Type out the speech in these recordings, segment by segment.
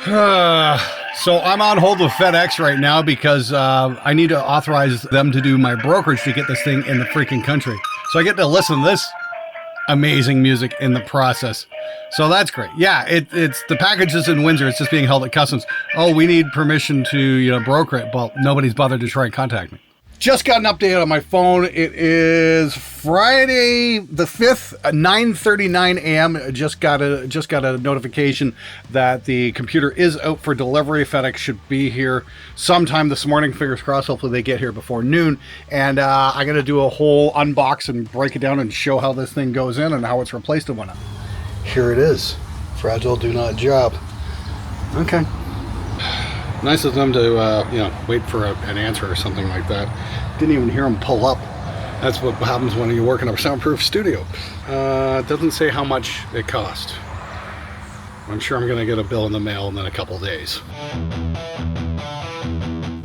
So I'm on hold with FedEx right now because I need to authorize them to do my brokerage to get this thing in the freaking country. So I get to listen to this amazing music in the process. So that's great. Yeah, it's the package is in Windsor. It's just being held at customs. Oh, we need permission to broker it. Well, nobody's bothered to try and contact me. Just got an update on my phone. It is Friday the 5th, 9:39 a.m. Just got a notification that the computer is out for delivery. FedEx should be here sometime this morning. Fingers crossed. Hopefully they get here before noon. And I'm going to do a whole unbox and break it down and show how this thing goes in and how it's replaced and whatnot. Here it is. Fragile do not job. Okay. Nice of them to, wait for an answer or something like that. Didn't even hear them pull up. That's what happens when you work in a soundproof studio. It doesn't say how much it cost. I'm sure I'm going to get a bill in the mail in a couple days.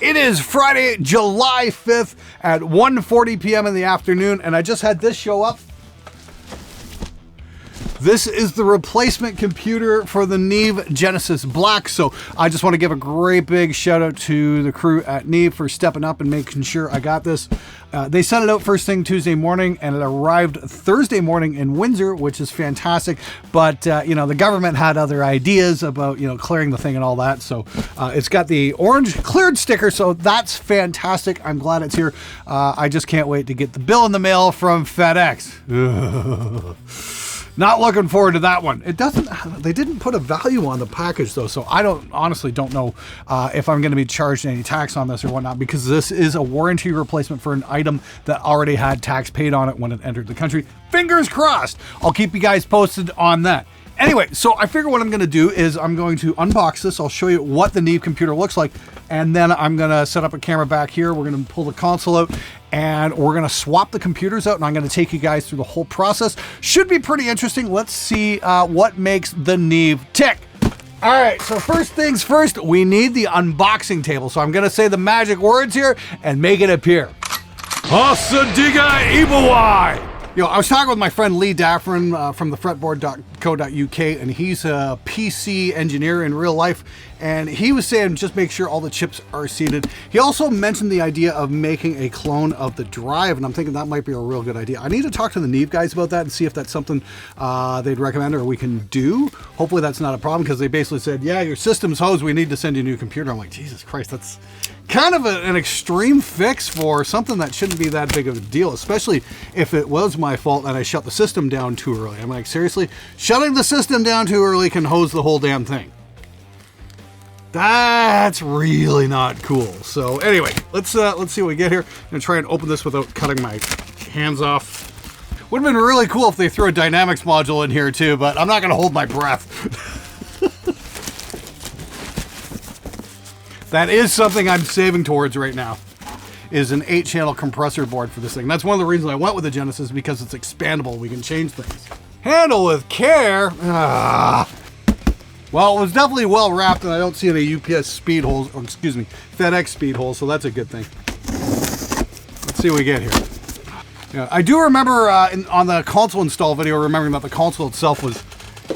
It is Friday, July 5th at 1:40 p.m. in the afternoon, and I just had this show up. This is the replacement computer for the Neve Genesis Black. So I just want to give a great big shout out to the crew at Neve for stepping up and making sure I got this. They sent it out first thing Tuesday morning and it arrived Thursday morning in Windsor, which is fantastic. But, the government had other ideas about, clearing the thing and all that. So it's got the orange cleared sticker. So that's fantastic. I'm glad it's here. I just can't wait to get the bill in the mail from FedEx. Not looking forward to that one. They didn't put a value on the package though, so I honestly don't know if I'm going to be charged any tax on this or whatnot, because this is a warranty replacement for an item that already had tax paid on it when it entered the country. Fingers crossed. I'll keep you guys posted on that. Anyway, so I figure what I'm going to do is I'm going to unbox this. I'll show you what the Neve computer looks like, and then I'm going to set up a camera back here. We're going to pull the console out, and we're going to swap the computers out, and I'm going to take you guys through the whole process. Should be pretty interesting. Let's see what makes the Neve tick. All right, so first things first, we need the unboxing table. So I'm going to say the magic words here and make it appear. Hasadiga Ibawai! I was talking with my friend Lee Daffrin from the fretboard.co.uk, and he's a PC engineer in real life, and he was saying just make sure all the chips are seated. He also mentioned the idea of making a clone of the drive, and I'm thinking that might be a real good idea. I need to talk to the Neve guys about that and see if that's something they'd recommend or we can do. Hopefully that's not a problem, because they basically said, yeah, your system's hosed, we need to send you a new computer. I'm like, Jesus Christ, that's kind of an extreme fix for something that shouldn't be that big of a deal, especially if it was my fault and I shut the system down too early. I'm like, seriously? Shutting the system down too early can hose the whole damn thing. That's really not cool. So anyway, let's see what we get here. I'm gonna try and open this without cutting my hands off. Would have been really cool if they threw a dynamics module in here too, but I'm not gonna hold my breath. That is something I'm saving towards right now, is an 8-channel compressor board for this thing. That's one of the reasons I went with the Genesis, because it's expandable. We can change things. Handle with care. Well, it was definitely well wrapped, and I don't see any UPS speed holes, or excuse me, FedEx speed holes, so that's a good thing. Let's see what we get here. Yeah, I do remember on the console install video, remembering that the console itself was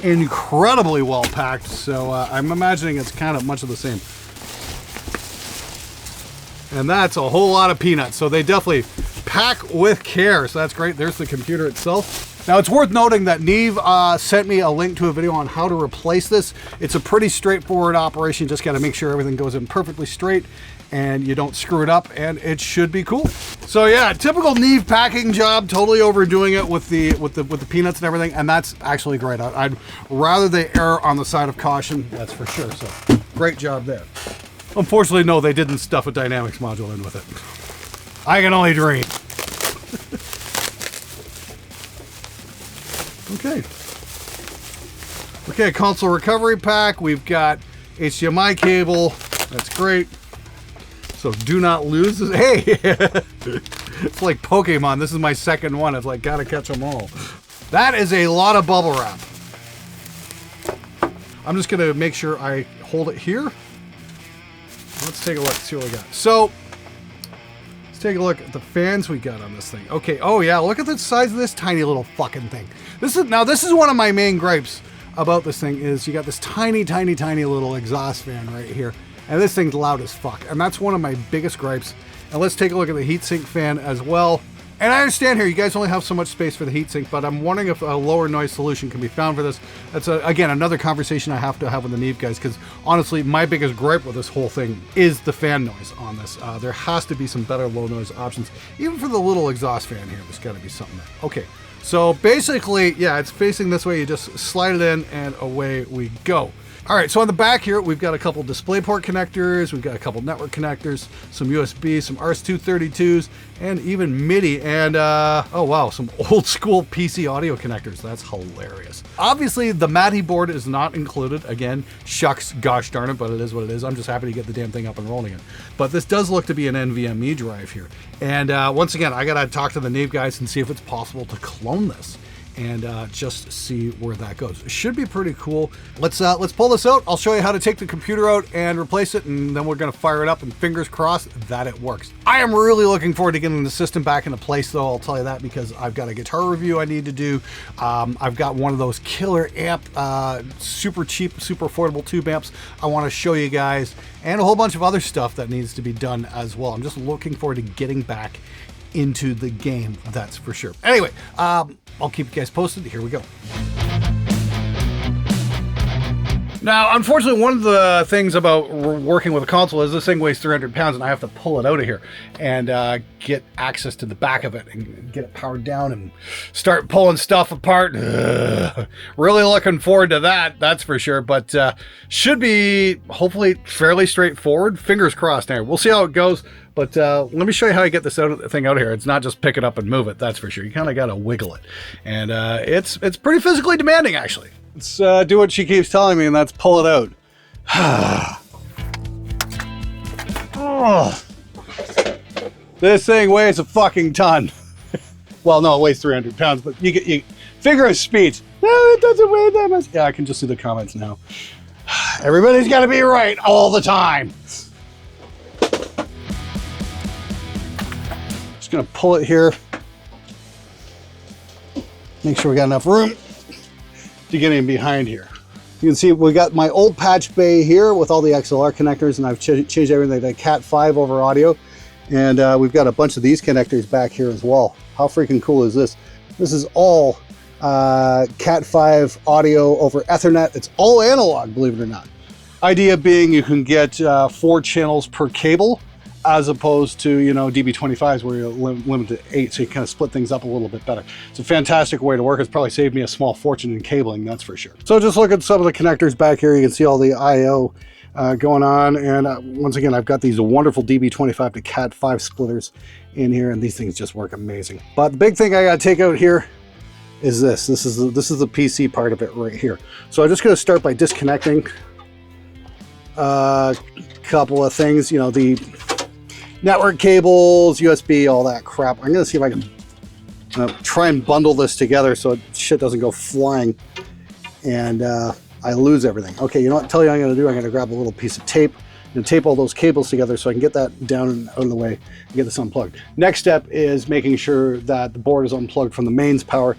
incredibly well packed, so I'm imagining it's kind of much of the same. And that's a whole lot of peanuts. So they definitely pack with care. So that's great. There's the computer itself. Now it's worth noting that Neve sent me a link to a video on how to replace this. It's a pretty straightforward operation. You just got to make sure everything goes in perfectly straight and you don't screw it up, and it should be cool. So yeah, typical Neve packing job, totally overdoing it with the peanuts and everything, and that's actually great. I'd rather they err on the side of caution, that's for sure. So great job there. Unfortunately, no, they didn't stuff a dynamics module in with it. I can only dream. Okay, console recovery pack. We've got HDMI cable. That's great. So do not lose this. Hey, it's like Pokemon. This is my second one. It's like, gotta catch them all. That is a lot of bubble wrap. I'm just gonna make sure I hold it here. Let's take a look, see what we got. So, let's take a look at the fans we got on this thing. Okay, oh yeah, look at the size of this tiny little fucking thing. This is one of my main gripes about this thing is you got this tiny, tiny, tiny little exhaust fan right here. And this thing's loud as fuck. And that's one of my biggest gripes. And let's take a look at the heatsink fan as well. And I understand here, you guys only have so much space for the heatsink, but I'm wondering if a lower noise solution can be found for this. That's, again, another conversation I have to have with the Neve guys, because honestly, my biggest gripe with this whole thing is the fan noise on this. There has to be some better low noise options. Even for the little exhaust fan here, there's got to be something there. Okay, so basically, yeah, it's facing this way. You just slide it in and away we go. All right, so on the back here, we've got a couple DisplayPort connectors, we've got a couple network connectors, some USB, some RS-232s, and even MIDI, and oh wow, some old school PC audio connectors. That's hilarious. Obviously, the MATI board is not included. Again, shucks, gosh darn it, but it is what it is. I'm just happy to get the damn thing up and rolling again. But this does look to be an NVMe drive here. And once again, I gotta talk to the Neve guys and see if it's possible to clone this and just see where that goes. It should be pretty cool. Let's pull this out. I'll show you how to take the computer out and replace it, and then we're gonna fire it up, and fingers crossed that it works. I am really looking forward to getting the system back into place though, I'll tell you that, because I've got a guitar review I need to do. I've got one of those killer amp, super cheap, super affordable tube amps I wanna show you guys, and a whole bunch of other stuff that needs to be done as well. I'm just looking forward to getting back into the game, that's for sure. Anyway, I'll keep you guys posted. Here we go. Now, unfortunately, one of the things about working with a console is this thing weighs 300 pounds, and I have to pull it out of here and get access to the back of it and get it powered down and start pulling stuff apart. Really looking forward to that, that's for sure. But should be hopefully fairly straightforward. Fingers crossed. Now, we'll see how it goes. But let me show you how I get this thing out of here. It's not just pick it up and move it, that's for sure. You kind of got to wiggle it. And it's pretty physically demanding, actually. Let's do what she keeps telling me, and that's pull it out. Oh. This thing weighs a fucking ton. Well, no, it weighs 300 pounds, but you figure of speech. No, it doesn't weigh that much. Yeah, I can just see the comments now. Everybody's got to be right all the time. Just gonna pull it here. Make sure we got enough room to get in behind here. You can see we got my old patch bay here with all the XLR connectors, and I've changed everything to Cat 5 over audio. And we've got a bunch of these connectors back here as well. How freaking cool is this? This is all Cat 5 audio over Ethernet. It's all analog, believe it or not. Idea being you can get 4 channels per cable, as opposed to, you know, DB25s where you're limited to 8, so you kind of split things up a little bit better. It's a fantastic way to work. It's probably saved me a small fortune in cabling, that's for sure. So just look at some of the connectors back here. You can see all the I/O going on, and once again, I've got these wonderful DB25 to Cat 5 splitters in here, and these things just work amazing. But the big thing I got to take out here is this. This is the PC part of it right here. So I'm just going to start by disconnecting a couple of things. You know, the network cables, USB, all that crap. I'm gonna see if I can try and bundle this together so shit doesn't go flying and I lose everything. Okay, you know what? I'll tell you what I'm gonna do. I'm gonna grab a little piece of tape and tape all those cables together so I can get that down and out of the way and get this unplugged. Next step is making sure that the board is unplugged from the mains power.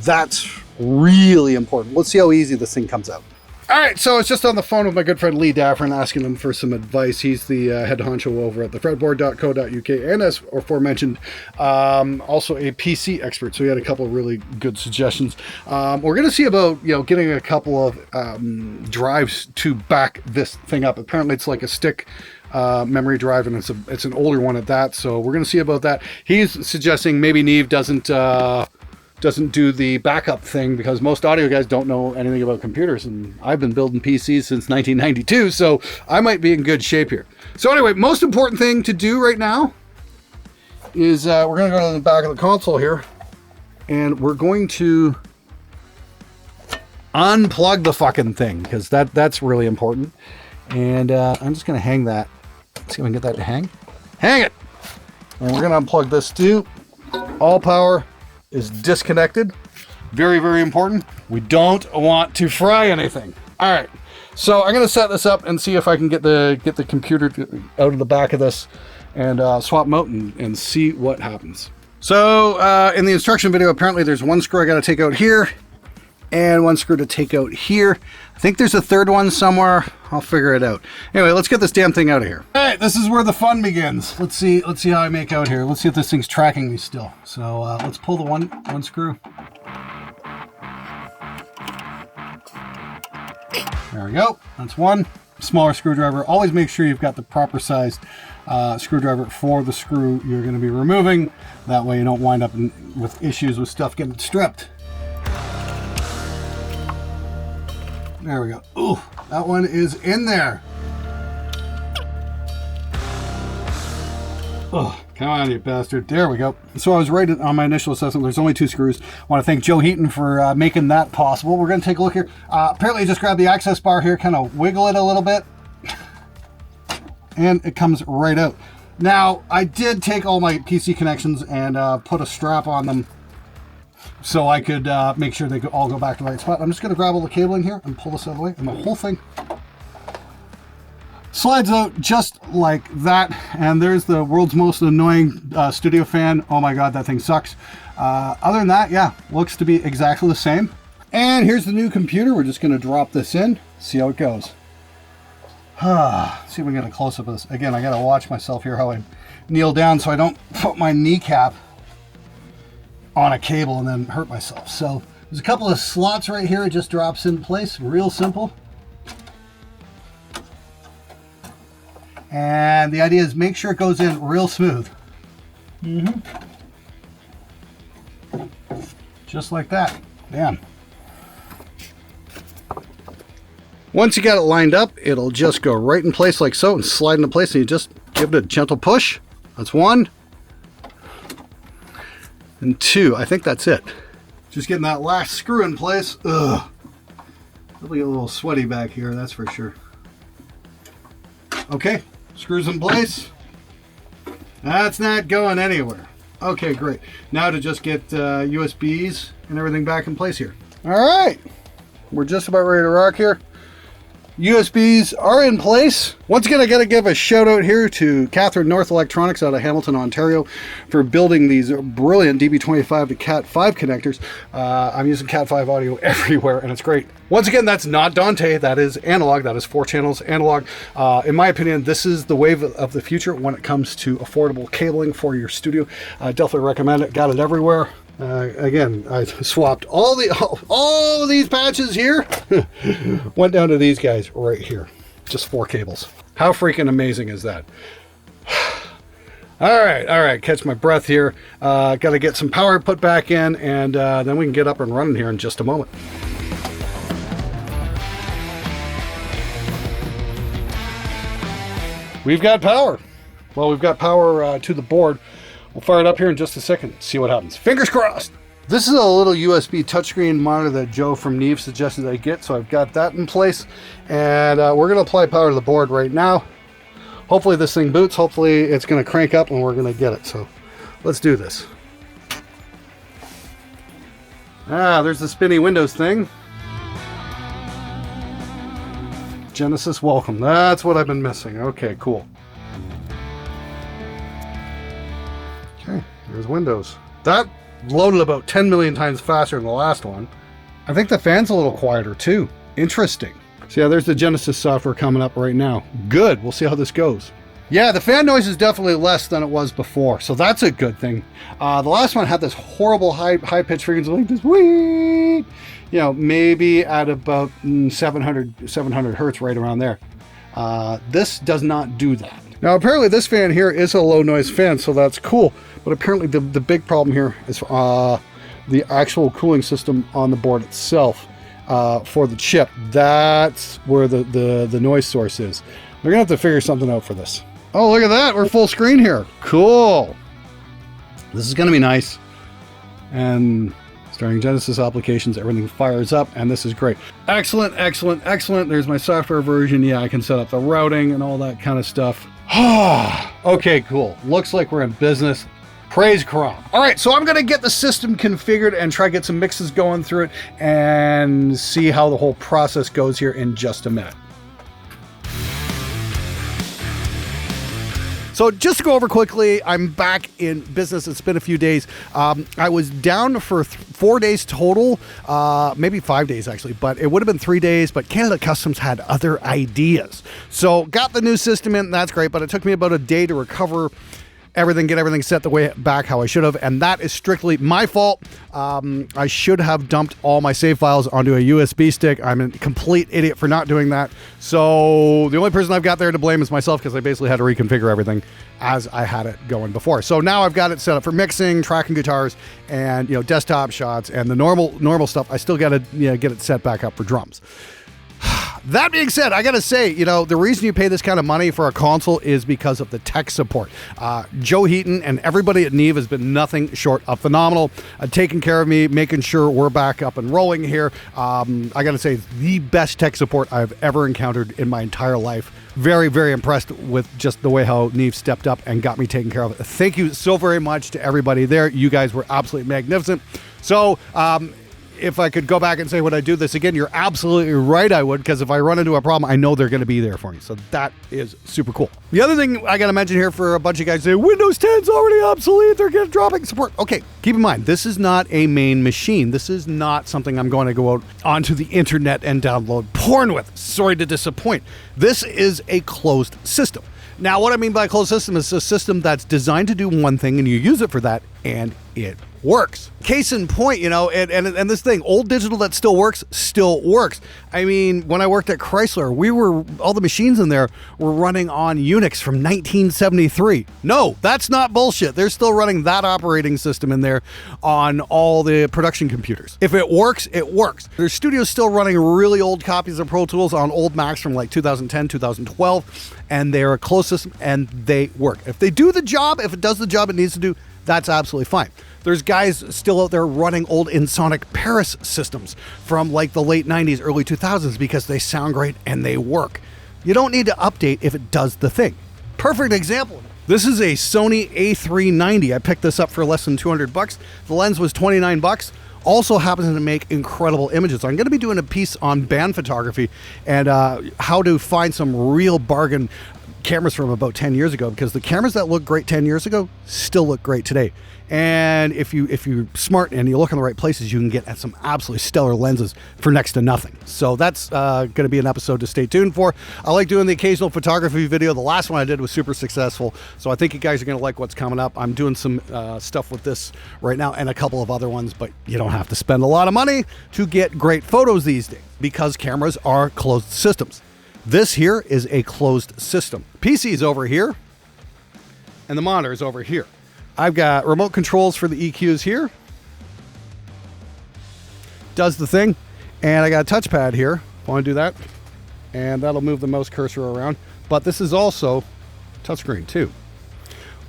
That's really important. Let's see how easy this thing comes out. All right, so I was just on the phone with my good friend Lee Daffern asking him for some advice. He's the head honcho over at thefretboard.co.uk, and as aforementioned, also a PC expert. So he had a couple of really good suggestions. We're going to see about, you know, getting a couple of drives to back this thing up. Apparently, it's like a stick memory drive, and it's an older one at that. So we're going to see about that. He's suggesting maybe Neve doesn't do the backup thing, because most audio guys don't know anything about computers, and I've been building PCs since 1992, so I might be in good shape here. So anyway, most important thing to do right now is we're going to go to the back of the console here, and we're going to unplug the fucking thing, because that's really important. And I'm just going to hang that. Let's see if I can get that to hang. Hang it! And we're going to unplug this too. All power is disconnected. Very, very important. We don't want to fry anything. All right, so I'm going to set this up and see if I can get the computer out of the back of this and swap them out and see what happens. So in the instruction video, apparently there's one screw I got to take out here, and one screw to take out here. I think there's a third one somewhere. I'll figure it out. Anyway, let's get this damn thing out of here. All right, this is where the fun begins. Let's see how I make out here. Let's see if this thing's tracking me still. So let's pull the one screw. There we go. That's one. Smaller screwdriver. Always make sure you've got the proper sized screwdriver for the screw you're going to be removing. That way you don't wind up with issues with stuff getting stripped. There we go. Ooh, that one is in there. Oh, come on, you bastard. There we go. So I was right on my initial assessment. There's only 2 screws. I want to thank Joe Heaton for making that possible. We're going to take a look here. Apparently I just grab the access bar here, kind of wiggle it a little bit, and it comes right out. Now, I did take all my PC connections and put a strap on them so I could make sure they could all go back to the right spot. I'm just going to grab all the cabling here and pull this out of the way, and the whole thing slides out just like that. And there's the world's most annoying studio fan. Oh my God, that thing sucks. Other than that, yeah, looks to be exactly the same. And here's the new computer. We're just going to drop this in, see how it goes. See if we can get a close-up of this. Again, I got to watch myself here how I kneel down so I don't put my kneecap on a cable and then hurt myself. So there's a couple of slots right here. It just drops in place, real simple. And the idea is make sure it goes in real smooth. Just like that. Bam. Once you got it lined up, it'll just go right in place like so and slide into place, and you just give it a gentle push. That's 1. And 2. I think that's it. Just getting that last screw in place. Ugh. It'll get a little sweaty back here, that's for sure. Okay, screws in place. That's not going anywhere. Okay, great. Now to just get USBs and everything back in place here. All right, we're just about ready to rock here. USBs are in place. Once again, I got to give a shout out here to Catherine North Electronics out of Hamilton, Ontario, for building these brilliant DB25 to Cat5 connectors. I'm using Cat5 audio everywhere, and it's great. Once again, that's not Dante. That is analog. That is 4 channels analog. In my opinion, this is the wave of the future when it comes to affordable cabling for your studio. I definitely recommend it. Got it everywhere. Again, I swapped all of these patches here. Went down to these guys right here. Just 4 cables. How freaking amazing is that? All right. Catch my breath here. Got to get some power put back in, and then we can get up and running here in just a moment. We've got power. Well, we've got power to the board. We'll fire it up here in just a second, see what happens. Fingers crossed! This is a little USB touchscreen monitor that Joe from Neve suggested I get, so I've got that in place. And we're going to apply power to the board right now. Hopefully this thing boots. Hopefully it's going to crank up and we're going to get it. So let's do this. There's the spinny Windows thing. Genesis welcome. That's what I've been missing. Okay, cool. Okay, here's Windows. That loaded about 10 million times faster than the last one. I think the fan's a little quieter too. Interesting. So yeah, there's the Genesis software coming up right now. Good, we'll see how this goes. Yeah, the fan noise is definitely less than it was before, so that's a good thing. The last one had this horrible high-pitched frequency, like this wee, you know, maybe at about 700 hertz, right around there. This does not do that. Now apparently this fan here is a low noise fan, so that's cool. But apparently the big problem here is the actual cooling system on the board itself for the chip. That's where the noise source is. We're gonna have to figure something out for this. Oh, look at that, we're full screen here. Cool. This is gonna be nice. And starting Genesis applications, everything fires up, and this is great. Excellent, excellent, excellent. There's my software version. Yeah, I can set up the routing and all that kind of stuff. Okay, cool. Looks like we're in business. Praise Crom. All right, so I'm gonna get the system configured and try to get some mixes going through it and see how the whole process goes here in just a minute. So just to go over quickly, I'm back in business. It's been a few days. I was down for 4 days total, maybe 5 days actually, but it would have been 3 days, but Canada Customs had other ideas. So got the new system in, that's great, but it took me about a day to recover everything, get everything set the way back how I should have, and that is strictly my fault. I should have dumped all my save files onto a USB stick. I'm a complete idiot for not doing that. So the only person I've got there to blame is myself, because I basically had to reconfigure everything as I had it going before. So now I've got it set up for mixing, tracking guitars, and desktop shots, and the normal stuff. I still got to get it set back up for drums. That being said, I gotta say, the reason you pay this kind of money for a console is because of the tech support. Joe Heaton and everybody at Neve has been nothing short of phenomenal, taking care of me, making sure we're back up and rolling here. I gotta say, the best tech support I've ever encountered in my entire life. Very, very impressed with just the way how Neve stepped up and got me taken care of. Thank you so very much to everybody there. You guys were absolutely magnificent. So, if I could go back and say, would I do this again? You're absolutely right, I would, because if I run into a problem, I know they're going to be there for me. So that is super cool. The other thing I got to mention here for a bunch of guys say, Windows 10's already obsolete, they're dropping support. Okay, keep in mind, this is not a main machine. This is not something I'm going to go out onto the internet and download porn with. Sorry to disappoint. This is a closed system. Now, what I mean by a closed system is a system that's designed to do one thing and you use it for that, and it works. Case in point, and this thing, old digital that still works. I mean, when I worked at Chrysler, all the machines in there were running on Unix from 1973. No, that's not bullshit. They're still running that operating system in there on all the production computers. If it works, it works. Their studio's still running really old copies of Pro Tools on old Macs from like 2010, 2012, and they're a closed system and they work. If they do the job, if it does the job it needs to do, that's absolutely fine. There's guys still out there running old Insonic Paris systems from like the late 90s, early 2000s because they sound great and they work. You don't need to update if it does the thing. Perfect example. This is a Sony A390. I picked this up for less than $200. The lens was $29. Also happens to make incredible images. I'm going to be doing a piece on band photography and how to find some real bargain cameras from about 10 years ago, because the cameras that look great 10 years ago still look great today. And if you're smart and you look in the right places, you can get at some absolutely stellar lenses for next to nothing. So that's going to be an episode to stay tuned for. I like doing the occasional photography video. The last one I did was super successful, so I think you guys are going to like what's coming up. I'm doing some stuff with this right now and a couple of other ones, but you don't have to spend a lot of money to get great photos these days because cameras are closed systems. This here is a closed system. PC is over here, and the monitor is over here. I've got remote controls for the EQs here. Does the thing. And I got a touchpad here. I want to do that. And that'll move the mouse cursor around. But this is also touchscreen too.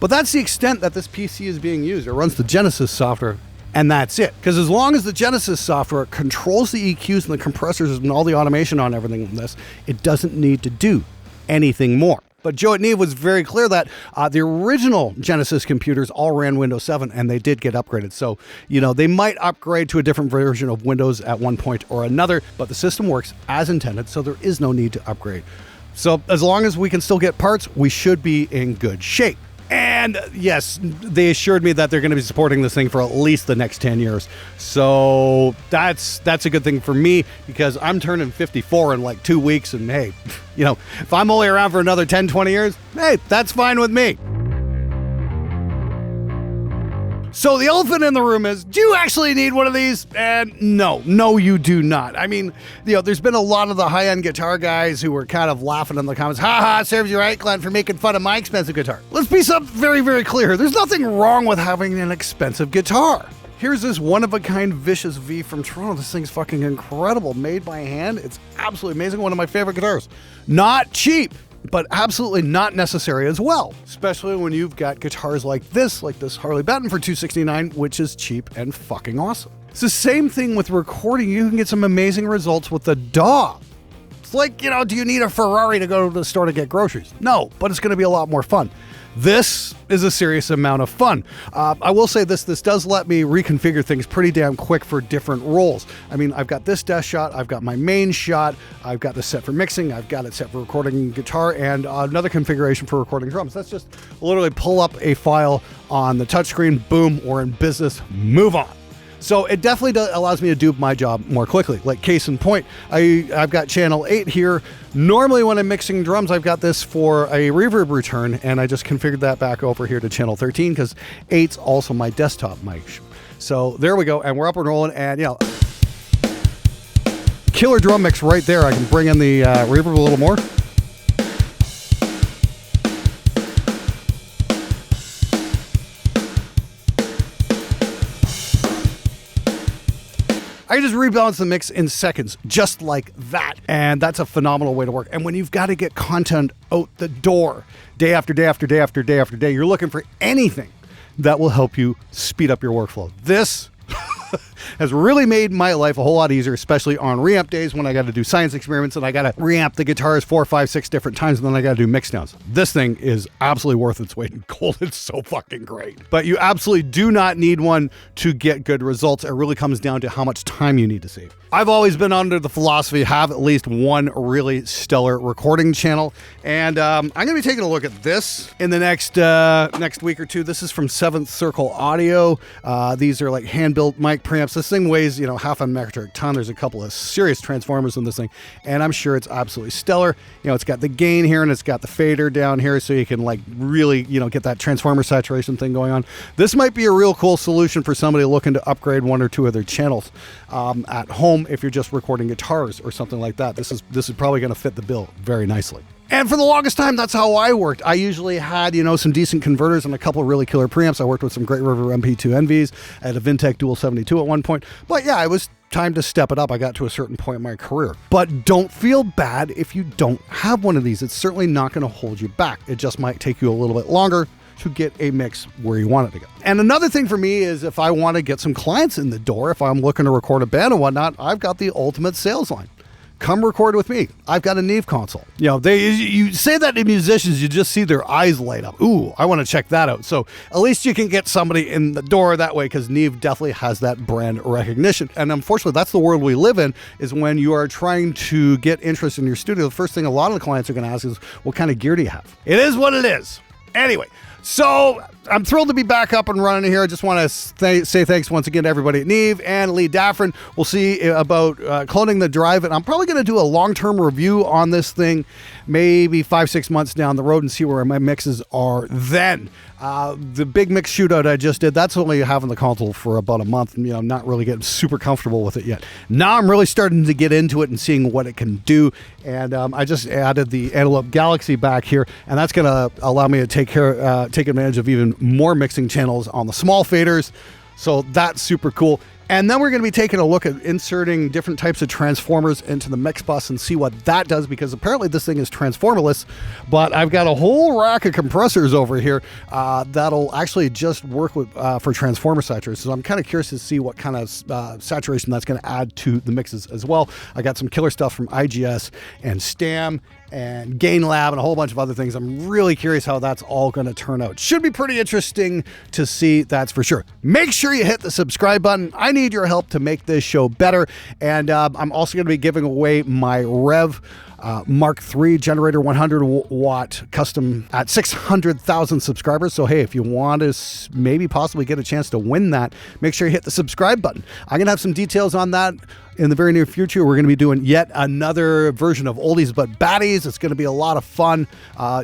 But that's the extent that this PC is being used. It runs the Genesis software, and that's it. Because as long as the Genesis software controls the EQs and the compressors and all the automation on everything in this, it doesn't need to do anything more. But Joe at Neve was very clear that the original Genesis computers all ran Windows 7, and they did get upgraded. So, they might upgrade to a different version of Windows at one point or another, but the system works as intended, so there is no need to upgrade. So as long as we can still get parts, we should be in good shape. And yes, they assured me that they're going to be supporting this thing for at least the next 10 years. So that's a good thing for me, because I'm turning 54 in like 2 weeks. And hey, if I'm only around for another 10, 20 years, hey, that's fine with me. So the elephant in the room is, do you actually need one of these? And no, you do not. I mean, there's been a lot of the high-end guitar guys who were kind of laughing in the comments, serves you right, Glenn, for making fun of my expensive guitar. Let's be very, very clear. There's nothing wrong with having an expensive guitar. Here's this one-of-a-kind Vicious V from Toronto. This thing's fucking incredible. Made by hand. It's absolutely amazing. One of my favorite guitars. Not cheap, but absolutely not necessary as well, especially when you've got guitars like this Harley Benton for $269, which is cheap and fucking awesome. It's the same thing with recording. You can get some amazing results with the DAW. It's like, do you need a Ferrari to go to the store to get groceries? No, but it's going to be a lot more fun. This is a serious amount of fun. I will say this does let me reconfigure things pretty damn quick for different roles. I mean, I've got this desk shot, I've got my main shot, I've got this set for mixing, I've got it set for recording guitar, and another configuration for recording drums. That's just literally pull up a file on the touchscreen, boom, we're in business, move on. So it definitely allows me to do my job more quickly. Like case in point, I've got channel 8 here. Normally when I'm mixing drums, I've got this for a reverb return, and I just configured that back over here to channel 13 because 8's also my desktop mic. So there we go, and we're up and rolling, and you know, killer drum mix right there. I can bring in the reverb a little more. I just rebalance the mix in seconds, just like that. And that's a phenomenal way to work. And when you've got to get content out the door, day after day after day after day after day, you're looking for anything that will help you speed up your workflow. This has really made my life a whole lot easier, especially on reamp days when I got to do science experiments and I got to reamp the guitars 4, 5, 6 different times, and then I got to do mix downs. This thing is absolutely worth its weight in gold. It's so fucking great. But you absolutely do not need one to get good results. It really comes down to how much time you need to save. I've always been under the philosophy of have at least one really stellar recording channel, and I'm going to be taking a look at this in the next week or two. This is from Seventh Circle Audio. These are like hand-built mic preamps. This thing weighs, you know, half a metric ton. There's a couple of serious transformers in this thing, and I'm sure it's absolutely stellar. You know, it's got the gain here and it's got the fader down here, so you can like really, you know, get that transformer saturation thing going on. This might be a real cool solution for somebody looking to upgrade one or two of their channels at home. If you're just recording guitars or something like that, this is probably going to fit the bill very nicely. And for the longest time, that's how I worked. I usually had, you know, some decent converters and a couple of really killer preamps. I worked with some Great River MP2 NVs. I had a Vintech Dual 72 at one point. But yeah, it was time to step it up. I got to a certain point in my career. But don't feel bad if you don't have one of these. It's certainly not going to hold you back. It just might take you a little bit longer to get a mix where you want it to go. And another thing for me is if I want to get some clients in the door, if I'm looking to record a band and whatnot, I've got the ultimate sales line. Come record with me. I've got a Neve console. You know, you say that to musicians, you just see their eyes light up. Ooh, I want to check that out. So at least you can get somebody in the door that way, because Neve definitely has that brand recognition. And unfortunately, that's the world we live in, is when you are trying to get interest in your studio, the first thing a lot of the clients are going to ask is, what kind of gear do you have? It is what it is. Anyway, so I'm thrilled to be back up and running here. I just want to say thanks once again to everybody at Neve and Lee Daffrin. We'll see about cloning the drive, and I'm probably going to do a long-term review on this thing, maybe 5-6 months down the road, and see where my mixes are then. The big mix shootout I just did, that's only having the console for about a month, and you know, I'm not really getting super comfortable with it yet. Now I'm really starting to get into it and seeing what it can do, and I just added the Antelope Galaxy back here, and that's going to allow me to take advantage of even more mixing channels on the small faders. So that's super cool. And then we're going to be taking a look at inserting different types of transformers into the mix bus and see what that does, because apparently this thing is transformerless, but I've got a whole rack of compressors over here that'll actually just work with for transformer saturation. So I'm kind of curious to see what kind of saturation that's going to add to the mixes as well. I got some killer stuff from IGS and Stam and Gain Lab and a whole bunch of other things. I'm really curious how that's all going to turn out. Should be pretty interesting to see, that's for sure. Make sure you hit the subscribe button. I need your help to make this show better. And I'm also going to be giving away my Rev Mark III generator 100 watt custom at 600,000 subscribers. So hey, if you want to maybe possibly get a chance to win that, make sure you hit the subscribe button. I'm going to have some details on that in the very near future. We're going to be doing yet another version of Oldies But Baddies. It's going to be a lot of fun.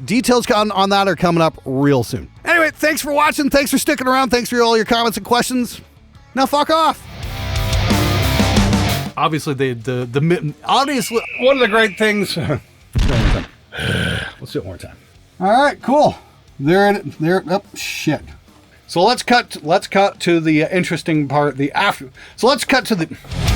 Details on that are coming up real soon. Anyway, thanks for watching. Thanks for sticking around. Thanks for all your comments and questions. Now fuck off. Obviously, obviously one of the great things. Let's do it one more time. All right, cool. There. Oh shit. So let's cut to the interesting part. So let's cut to the.